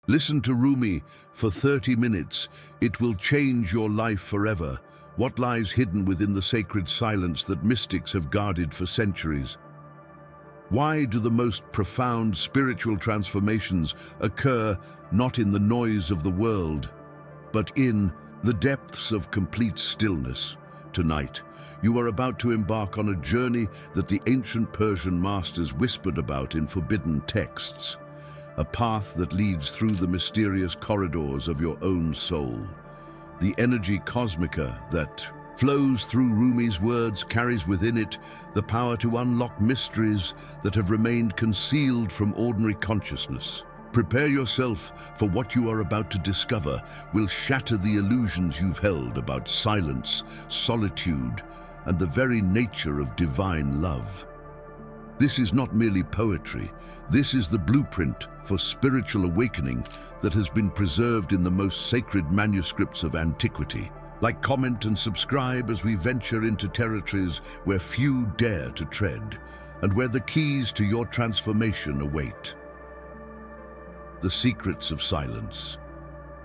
Listen to Rumi for 30 minutes. It will change your life forever. What lies hidden within the sacred silence that mystics have guarded for centuries? Why do the most profound spiritual transformations occur not in the noise of the world, but in the depths of complete stillness? Tonight, you are about to embark on a journey that the ancient Persian masters whispered about in forbidden texts, a path that leads through the mysterious corridors of your own soul. The energy cosmica that flows through Rumi's words carries within it the power to unlock mysteries that have remained concealed from ordinary consciousness. Prepare yourself, for what you are about to discover will shatter the illusions you've held about silence, solitude, and the very nature of divine love. This is not merely poetry. This is the blueprint for spiritual awakening that has been preserved in the most sacred manuscripts of antiquity. Like, comment, and subscribe as we venture into territories where few dare to tread, and where the keys to your transformation await. The secrets of silence.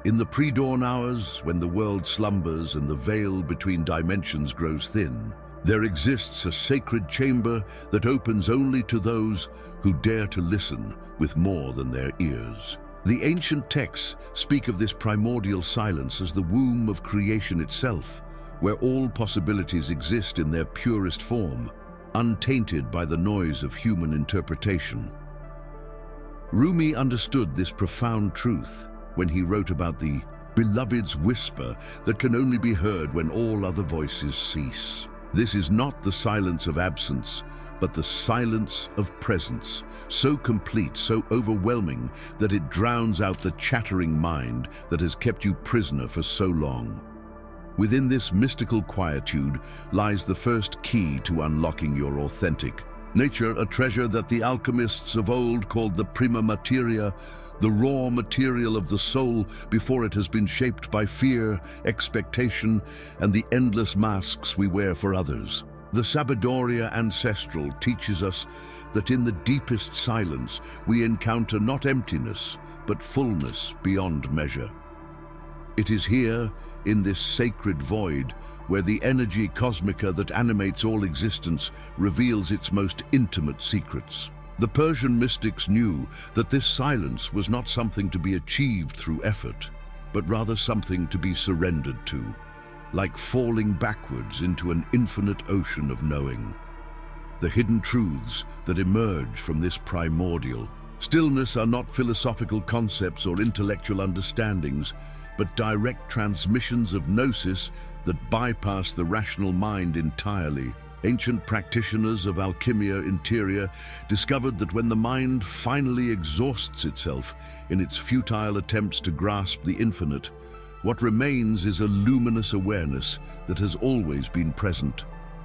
In the pre-dawn hours, when the world slumbers and the veil between dimensions grows thin, there exists a sacred chamber that opens only to those who dare to listen with more than their ears. The ancient texts speak of this primordial silence as the womb of creation itself, where all possibilities exist in their purest form, untainted by the noise of human interpretation. Rumi understood this profound truth when he wrote about the beloved's whisper that can only be heard when all other voices cease. This is not the silence of absence, but the silence of presence, so complete, so overwhelming, that it drowns out the chattering mind that has kept you prisoner for so long. Within this mystical quietude lies the first key to unlocking your authentic nature, a treasure that the alchemists of old called the prima materia, the raw material of the soul before it has been shaped by fear, expectation, and the endless masks we wear for others. The Sabiduria ancestral teaches us that in the deepest silence we encounter not emptiness, but fullness beyond measure. It is here, in this sacred void, where the energy cosmica that animates all existence reveals its most intimate secrets. The Persian mystics knew that this silence was not something to be achieved through effort, but rather something to be surrendered to, like falling backwards into an infinite ocean of knowing. The hidden truths that emerge from this primordial stillness are not philosophical concepts or intellectual understandings, but direct transmissions of gnosis that bypass the rational mind entirely. Ancient practitioners of alchemia interior discovered that when the mind finally exhausts itself in its futile attempts to grasp the infinite, what remains is a luminous awareness that has always been present,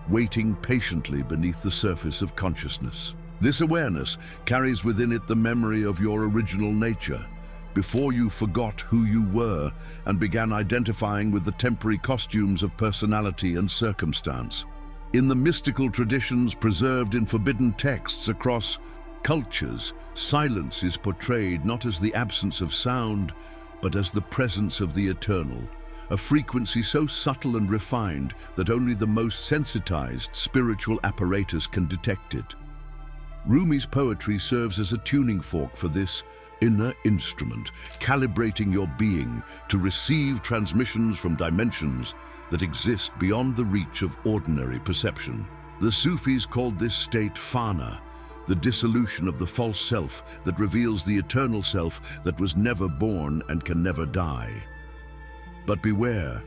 waiting patiently beneath the surface of consciousness. This awareness carries within it the memory of your original nature, before you forgot who you were and began identifying with the temporary costumes of personality and circumstance. In the mystical traditions preserved in forbidden texts across cultures, silence is portrayed not as the absence of sound, but as the presence of the eternal, a frequency so subtle and refined that only the most sensitized spiritual apparatus can detect it. Rumi's poetry serves as a tuning fork for this inner instrument, calibrating your being to receive transmissions from dimensions that exist beyond the reach of ordinary perception. The Sufis called this state fana, the dissolution of the false self that reveals the eternal self that was never born and can never die. But beware,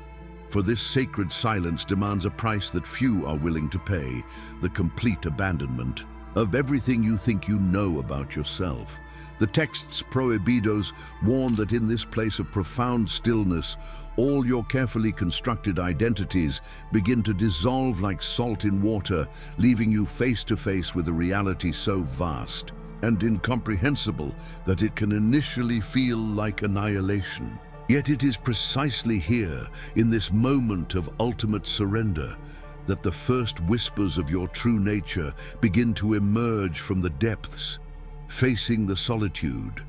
for this sacred silence demands a price that few are willing to pay: the complete abandonment of everything you think you know about yourself. The texts prohibidos warn that in this place of profound stillness, all your carefully constructed identities begin to dissolve like salt in water, leaving you face to face with a reality so vast and incomprehensible that it can initially feel like annihilation. Yet it is precisely here, in this moment of ultimate surrender, that the first whispers of your true nature begin to emerge from the depths, facing the solitude.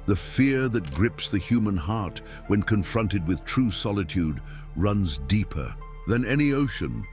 The fear that grips the human heart when confronted with true solitude runs deeper than any ocean,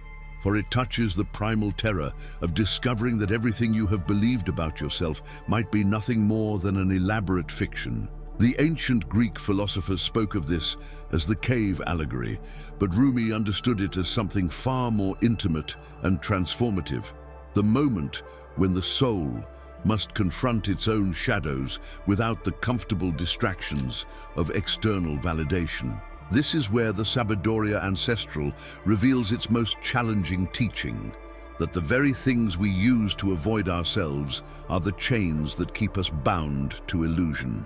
for it touches the primal terror of discovering that everything you have believed about yourself might be nothing more than an elaborate fiction. The ancient Greek philosophers spoke of this as the cave allegory, but Rumi understood it as something far more intimate and transformative, the moment when the soul must confront its own shadows without the comfortable distractions of external validation. This is where the Sabiduria Ancestral reveals its most challenging teaching, that the very things we use to avoid ourselves are the chains that keep us bound to illusion.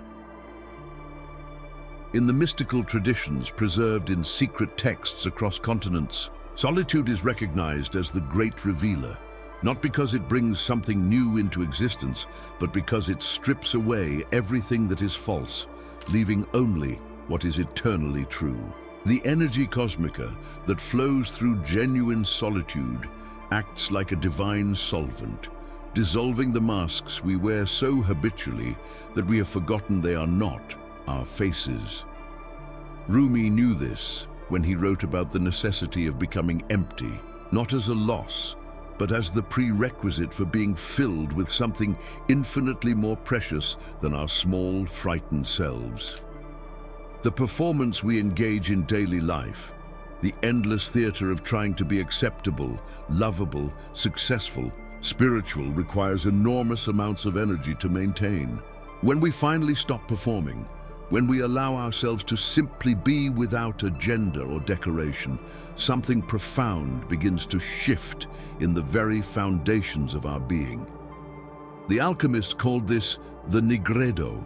In the mystical traditions preserved in secret texts across continents, solitude is recognized as the great revealer, not because it brings something new into existence, but because it strips away everything that is false, leaving only what is eternally true. The energy cosmica that flows through genuine solitude acts like a divine solvent, dissolving the masks we wear so habitually that we have forgotten they are not our faces. Rumi knew this when he wrote about the necessity of becoming empty, not as a loss, but as the prerequisite for being filled with something infinitely more precious than our small, frightened selves. The performance we engage in daily life, the endless theater of trying to be acceptable, lovable, successful, spiritual, requires enormous amounts of energy to maintain. When we finally stop performing, when we allow ourselves to simply be without agenda or decoration, something profound begins to shift in the very foundations of our being. The alchemists called this the nigredo,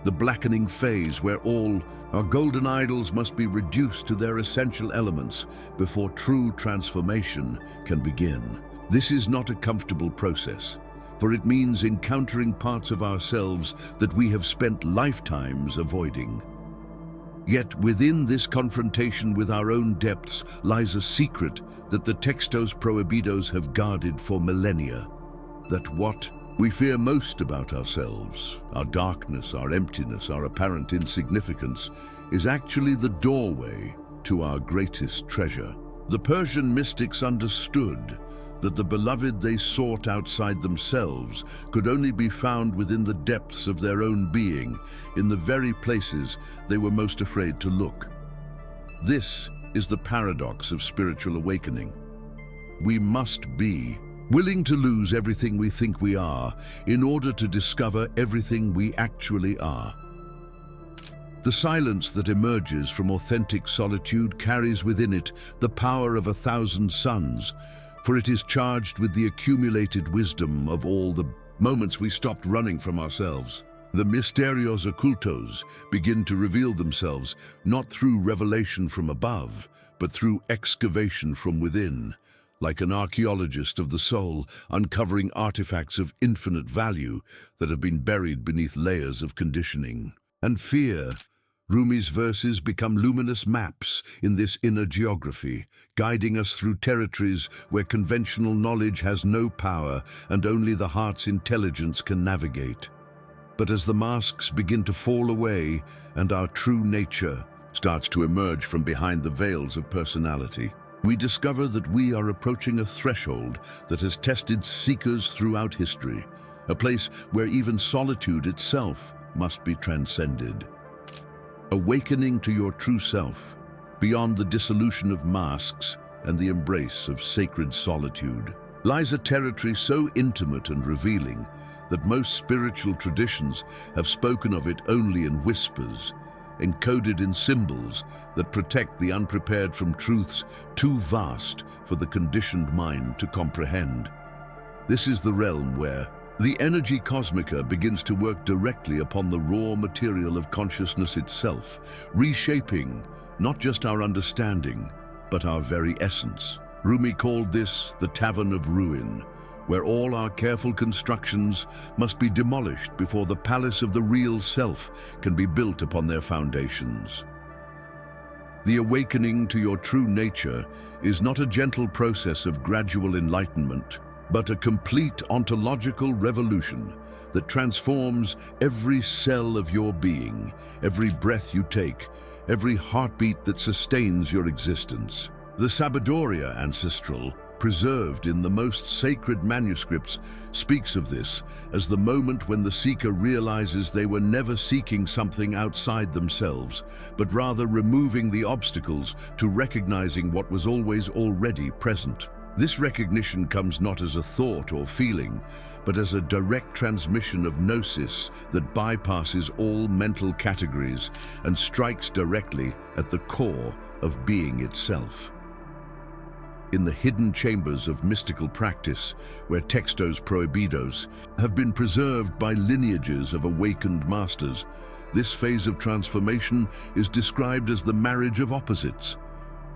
the blackening phase where all our golden idols must be reduced to their essential elements before true transformation can begin. This is not a comfortable process, for it means encountering parts of ourselves that we have spent lifetimes avoiding. Yet within this confrontation with our own depths lies a secret that the textos prohibidos have guarded for millennia, that what we fear most about ourselves, our darkness, our emptiness, our apparent insignificance, is actually the doorway to our greatest treasure. The Persian mystics understood that the beloved they sought outside themselves could only be found within the depths of their own being, in the very places they were most afraid to look. This is the paradox of spiritual awakening. We must be willing to lose everything we think we are in order to discover everything we actually are. The silence that emerges from authentic solitude carries within it the power of 1,000 suns, for it is charged with the accumulated wisdom of all the moments we stopped running from ourselves. The misterios ocultos begin to reveal themselves not through revelation from above, but through excavation from within, like an archaeologist of the soul uncovering artifacts of infinite value that have been buried beneath layers of conditioning. And fear, Rumi's verses become luminous maps in this inner geography, guiding us through territories where conventional knowledge has no power and only the heart's intelligence can navigate. But as the masks begin to fall away and our true nature starts to emerge from behind the veils of personality, we discover that we are approaching a threshold that has tested seekers throughout history, a place where even solitude itself must be transcended. Awakening to your true self, beyond the dissolution of masks and the embrace of sacred solitude, lies a territory so intimate and revealing that most spiritual traditions have spoken of it only in whispers, encoded in symbols that protect the unprepared from truths too vast for the conditioned mind to comprehend. This is the realm where the energy cosmica begins to work directly upon the raw material of consciousness itself, reshaping not just our understanding, but our very essence. Rumi called this the Tavern of Ruin, where all our careful constructions must be demolished before the palace of the real self can be built upon their foundations. The awakening to your true nature is not a gentle process of gradual enlightenment, but a complete ontological revolution that transforms every cell of your being, every breath you take, every heartbeat that sustains your existence. The Sabadoria ancestral, preserved in the most sacred manuscripts, speaks of this as the moment when the seeker realizes they were never seeking something outside themselves, but rather removing the obstacles to recognizing what was always already present. This recognition comes not as a thought or feeling, but as a direct transmission of gnosis that bypasses all mental categories and strikes directly at the core of being itself. In the hidden chambers of mystical practice, where textos prohibidos have been preserved by lineages of awakened masters, this phase of transformation is described as the marriage of opposites,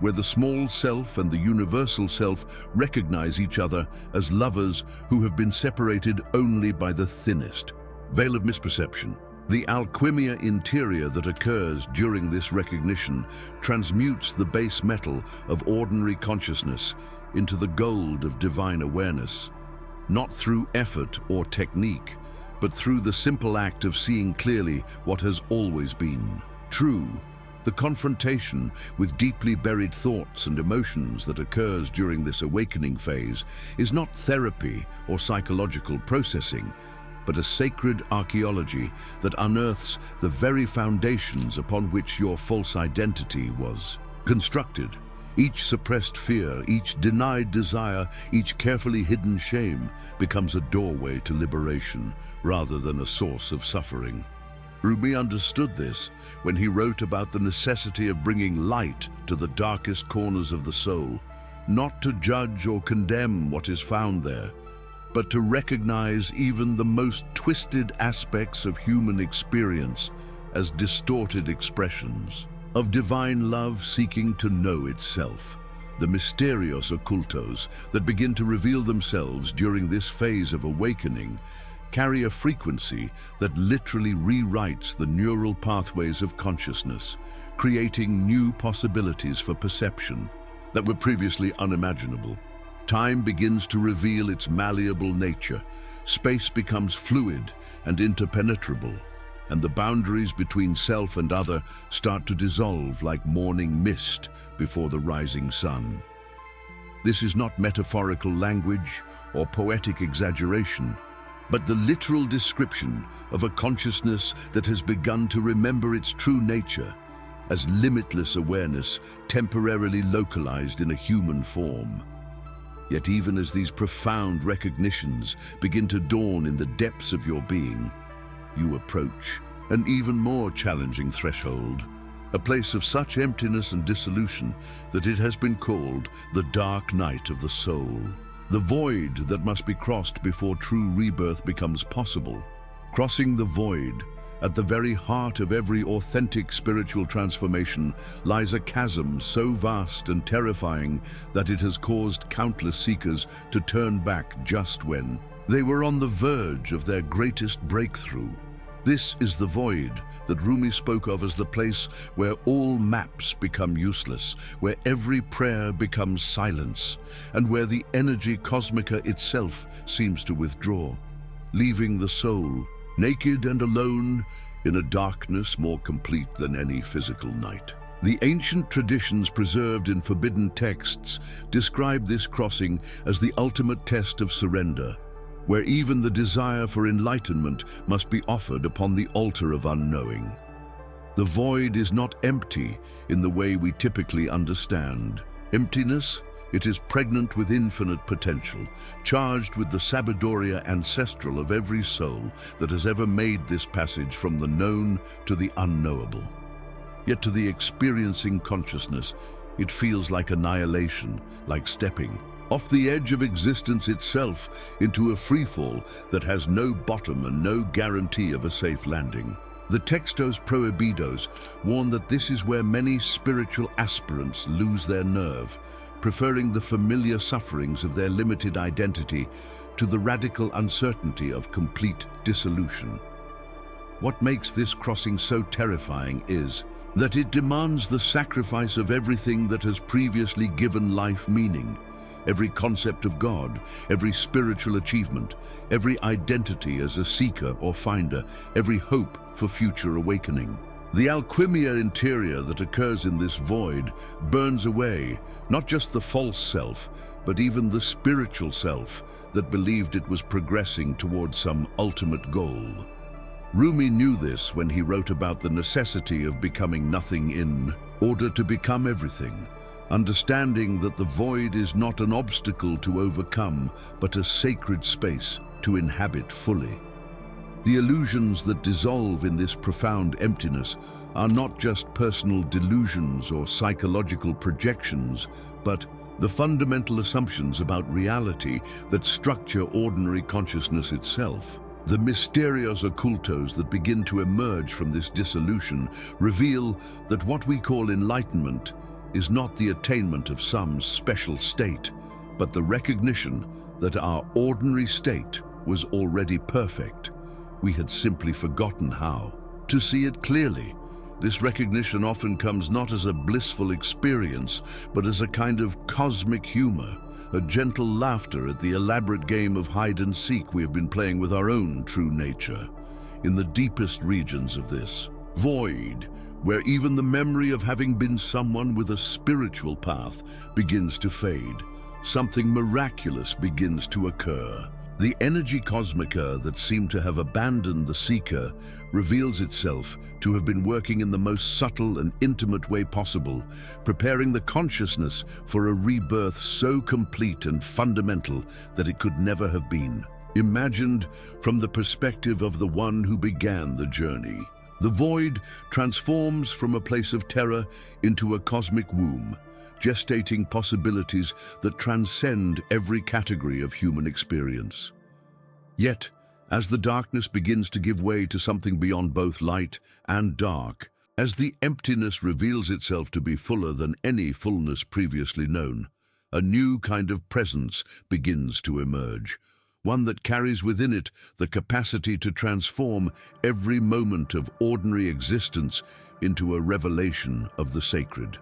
where the small self and the universal self recognize each other as lovers who have been separated only by the thinnest veil of misperception. The alchemia interior that occurs during this recognition transmutes the base metal of ordinary consciousness into the gold of divine awareness, not through effort or technique, but through the simple act of seeing clearly what has always been true. The confrontation with deeply buried thoughts and emotions that occurs during this awakening phase is not therapy or psychological processing, but a sacred archaeology that unearths the very foundations upon which your false identity was constructed. Each suppressed fear, each denied desire, each carefully hidden shame becomes a doorway to liberation rather than a source of suffering. Rumi understood this when he wrote about the necessity of bringing light to the darkest corners of the soul, not to judge or condemn what is found there, but to recognize even the most twisted aspects of human experience as distorted expressions of divine love seeking to know itself. The mysterios ocultos that begin to reveal themselves during this phase of awakening carry a frequency that literally rewrites the neural pathways of consciousness, creating new possibilities for perception that were previously unimaginable. Time begins to reveal its malleable nature. Space becomes fluid and interpenetrable, and the boundaries between self and other start to dissolve like morning mist before the rising sun. This is not metaphorical language or poetic exaggeration, but the literal description of a consciousness that has begun to remember its true nature as limitless awareness temporarily localized in a human form. Yet even as these profound recognitions begin to dawn in the depths of your being, you approach an even more challenging threshold, a place of such emptiness and dissolution that it has been called the dark night of the soul, the void that must be crossed before true rebirth becomes possible. Crossing the void, at the very heart of every authentic spiritual transformation, lies a chasm so vast and terrifying that it has caused countless seekers to turn back just when they were on the verge of their greatest breakthrough. This is the void that Rumi spoke of as the place where all maps become useless, where every prayer becomes silence, and where the energy cosmica itself seems to withdraw, leaving the soul naked and alone in a darkness more complete than any physical night. The ancient traditions preserved in forbidden texts describe this crossing as the ultimate test of surrender, where even the desire for enlightenment must be offered upon the altar of unknowing. The void is not empty in the way we typically understand emptiness. It is pregnant with infinite potential, charged with the Sabadoria ancestral of every soul that has ever made this passage from the known to the unknowable. Yet to the experiencing consciousness, it feels like annihilation, like stepping off the edge of existence itself into a freefall that has no bottom and no guarantee of a safe landing. The textos prohibidos warn that this is where many spiritual aspirants lose their nerve, preferring the familiar sufferings of their limited identity to the radical uncertainty of complete dissolution. What makes this crossing so terrifying is that it demands the sacrifice of everything that has previously given life meaning. every concept of God, every spiritual achievement, every identity as a seeker or finder, every hope for future awakening. The alchemia interior that occurs in this void burns away not just the false self, but even the spiritual self that believed it was progressing towards some ultimate goal. Rumi knew this when he wrote about the necessity of becoming nothing in order to become everything, understanding that the void is not an obstacle to overcome, but a sacred space to inhabit fully. The illusions that dissolve in this profound emptiness are not just personal delusions or psychological projections, but the fundamental assumptions about reality that structure ordinary consciousness itself. The mysterios occultos that begin to emerge from this dissolution reveal that what we call enlightenment is not the attainment of some special state, but the recognition that our ordinary state was already perfect. We had simply forgotten how to see it clearly. This recognition often comes not as a blissful experience, but as a kind of cosmic humor, a gentle laughter at the elaborate game of hide and seek we have been playing with our own true nature. In the deepest regions of this void, where even the memory of having been someone with a spiritual path begins to fade, something miraculous begins to occur. The energy cosmica that seemed to have abandoned the seeker reveals itself to have been working in the most subtle and intimate way possible, preparing the consciousness for a rebirth so complete and fundamental that it could never have been imagined from the perspective of the one who began the journey. The void transforms from a place of terror into a cosmic womb, gestating possibilities that transcend every category of human experience. Yet, as the darkness begins to give way to something beyond both light and dark, as the emptiness reveals itself to be fuller than any fullness previously known, a new kind of presence begins to emerge, one that carries within it the capacity to transform every moment of ordinary existence into a revelation of the sacred.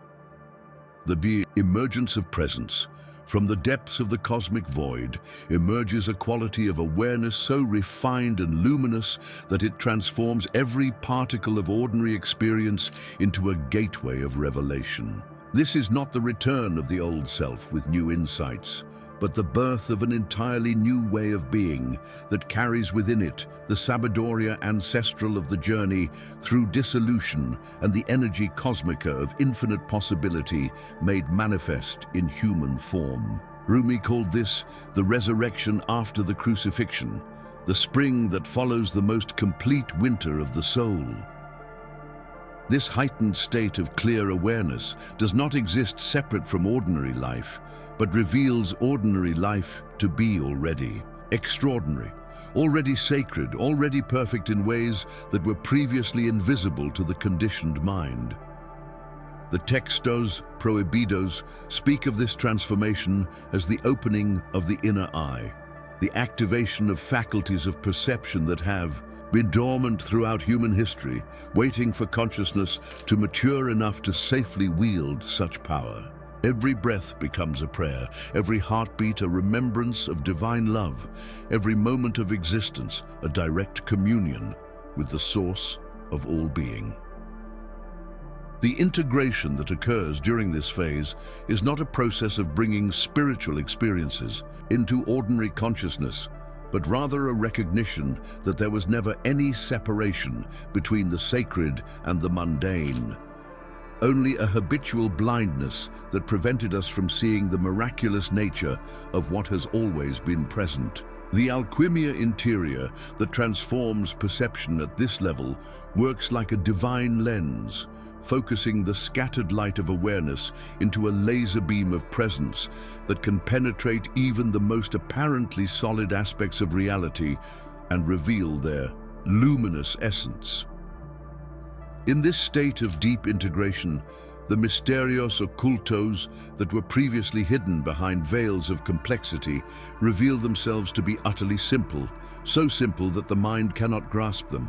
The emergence of presence. From the depths of the cosmic void emerges a quality of awareness so refined and luminous that it transforms every particle of ordinary experience into a gateway of revelation. This is not the return of the old self with new insights, but the birth of an entirely new way of being that carries within it the sabiduria ancestral of the journey through dissolution and the energy cosmica of infinite possibility made manifest in human form. Rumi called this the resurrection after the crucifixion, the spring that follows the most complete winter of the soul. This heightened state of clear awareness does not exist separate from ordinary life, but reveals ordinary life to be already extraordinary, already sacred, already perfect in ways that were previously invisible to the conditioned mind. The textos prohibidos speak of this transformation as the opening of the inner eye, the activation of faculties of perception that have been dormant throughout human history, waiting for consciousness to mature enough to safely wield such power. Every breath becomes a prayer, every heartbeat a remembrance of divine love, every moment of existence a direct communion with the source of all being. The integration that occurs during this phase is not a process of bringing spiritual experiences into ordinary consciousness, but rather a recognition that there was never any separation between the sacred and the mundane, only a habitual blindness that prevented us from seeing the miraculous nature of what has always been present. The alchemia interior that transforms perception at this level works like a divine lens, focusing the scattered light of awareness into a laser beam of presence that can penetrate even the most apparently solid aspects of reality and reveal their luminous essence. In this state of deep integration, the mysterios occultos that were previously hidden behind veils of complexity reveal themselves to be utterly simple, so simple that the mind cannot grasp them,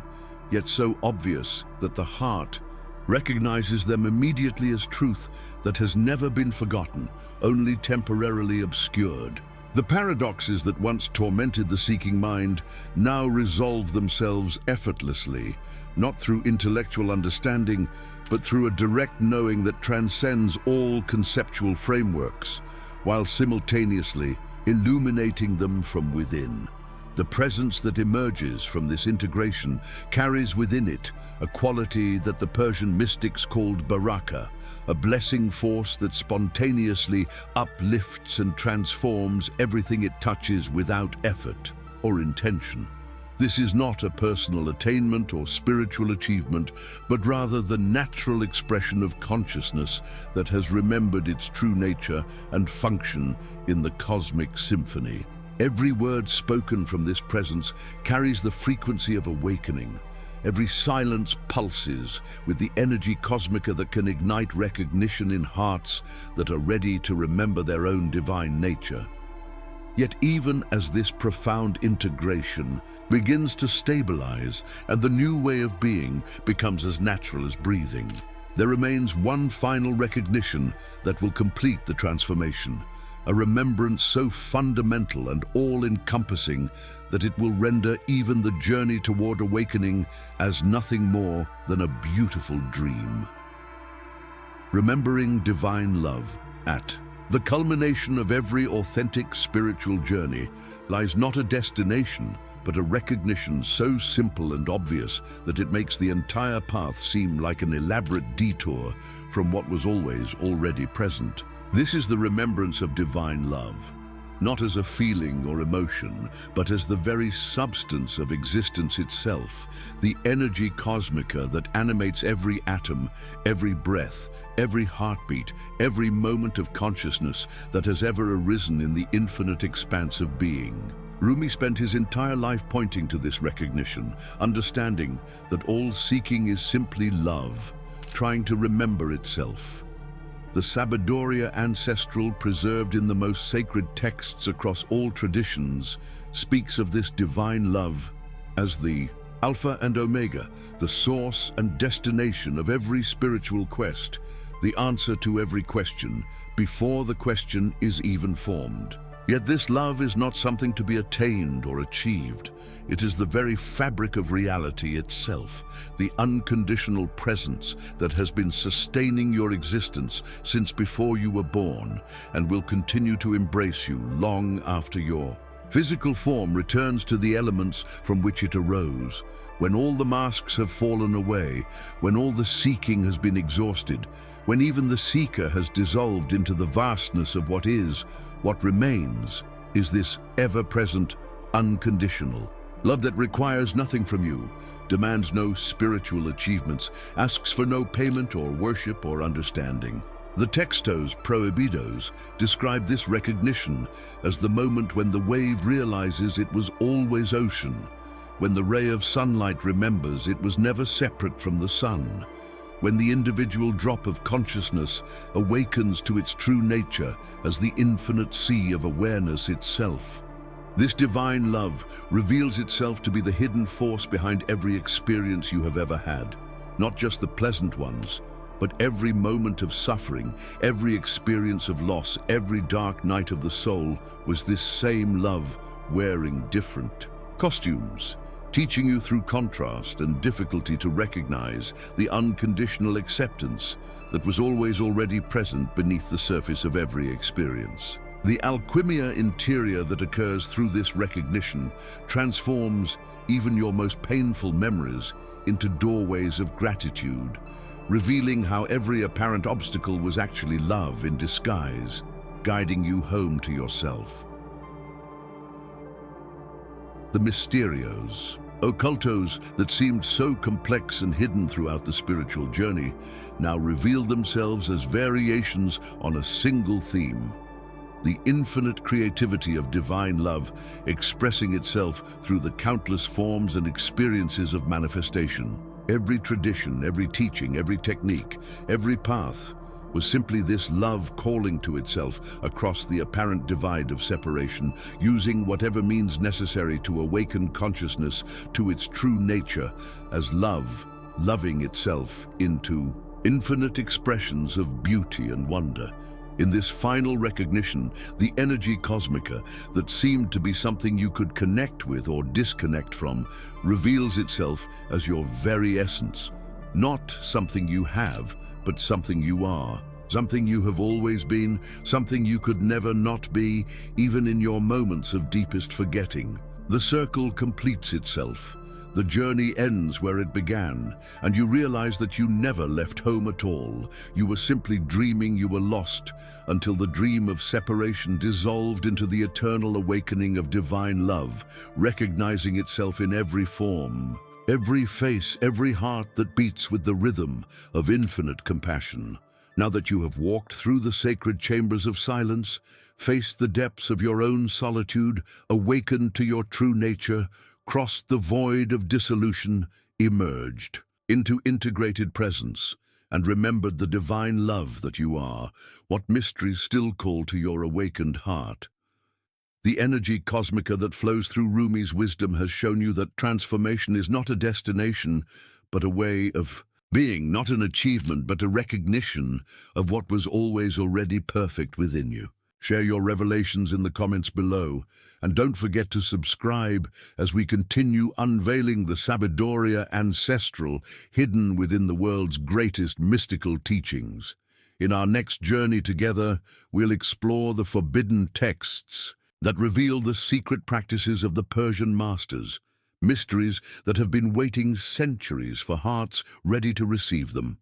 yet so obvious that the heart recognizes them immediately as truth that has never been forgotten, only temporarily obscured. The paradoxes that once tormented the seeking mind now resolve themselves effortlessly, not through intellectual understanding, but through a direct knowing that transcends all conceptual frameworks, while simultaneously illuminating them from within. The presence that emerges from this integration carries within it a quality that the Persian mystics called baraka, a blessing force that spontaneously uplifts and transforms everything it touches without effort or intention. This is not a personal attainment or spiritual achievement, but rather the natural expression of consciousness that has remembered its true nature and function in the cosmic symphony. Every word spoken from this presence carries the frequency of awakening. Every silence pulses with the energy cosmica that can ignite recognition in hearts that are ready to remember their own divine nature. Yet even as this profound integration begins to stabilize and the new way of being becomes as natural as breathing, there remains one final recognition that will complete the transformation. A remembrance so fundamental and all-encompassing that it will render even the journey toward awakening as nothing more than a beautiful dream. Remembering divine love. At the culmination of every authentic spiritual journey lies not a destination, but a recognition so simple and obvious that it makes the entire path seem like an elaborate detour from what was always already present. This is the remembrance of divine love, not as a feeling or emotion, but as the very substance of existence itself, the energy cosmica that animates every atom, every breath, every heartbeat, every moment of consciousness that has ever arisen in the infinite expanse of being. Rumi spent his entire life pointing to this recognition, understanding that all seeking is simply love, trying to remember itself. The Sabadoria ancestral, preserved in the most sacred texts across all traditions, speaks of this divine love as the Alpha and Omega, the source and destination of every spiritual quest, the answer to every question, before the question is even formed. Yet this love is not something to be attained or achieved. It is the very fabric of reality itself, the unconditional presence that has been sustaining your existence since before you were born and will continue to embrace you long after your physical form returns to the elements from which it arose. When all the masks have fallen away, when all the seeking has been exhausted, when even the seeker has dissolved into the vastness of what is, what remains is this ever-present, unconditional love that requires nothing from you, demands no spiritual achievements, asks for no payment or worship or understanding. The textos prohibidos describe this recognition as the moment when the wave realizes it was always ocean, when the ray of sunlight remembers it was never separate from the sun, when the individual drop of consciousness awakens to its true nature as the infinite sea of awareness itself. This divine love reveals itself to be the hidden force behind every experience you have ever had, not just the pleasant ones, but every moment of suffering, every experience of loss, every dark night of the soul was this same love wearing different costumes, teaching you through contrast and difficulty to recognize the unconditional acceptance that was always already present beneath the surface of every experience. The alchemia interior that occurs through this recognition transforms even your most painful memories into doorways of gratitude, revealing how every apparent obstacle was actually love in disguise, guiding you home to yourself. The mysterios, occultos that seemed so complex and hidden throughout the spiritual journey, now reveal themselves as variations on a single theme: the infinite creativity of divine love expressing itself through the countless forms and experiences of manifestation. Every tradition, every teaching, every technique, every path was simply this love calling to itself across the apparent divide of separation, using whatever means necessary to awaken consciousness to its true nature as love, loving itself into infinite expressions of beauty and wonder. In this final recognition, the energy cosmica that seemed to be something you could connect with or disconnect from reveals itself as your very essence. Not something you have, but something you are. Something you have always been, something you could never not be, even in your moments of deepest forgetting. The circle completes itself. The journey ends where it began, and you realize that you never left home at all. You were simply dreaming you were lost, until the dream of separation dissolved into the eternal awakening of divine love, recognizing itself in every form, every face, every heart that beats with the rhythm of infinite compassion. Now that you have walked through the sacred chambers of silence, faced the depths of your own solitude, awakened to your true nature, crossed the void of dissolution, emerged into integrated presence, and remembered the divine love that you are, what mysteries still call to your awakened heart. The energy cosmica that flows through Rumi's wisdom has shown you that transformation is not a destination, but a way of being, not an achievement, but a recognition of what was always already perfect within you. Share your revelations in the comments below, and don't forget to subscribe as we continue unveiling the Sabiduria ancestral hidden within the world's greatest mystical teachings. In our next journey together, we'll explore the forbidden texts that reveal the secret practices of the Persian masters, mysteries that have been waiting centuries for hearts ready to receive them.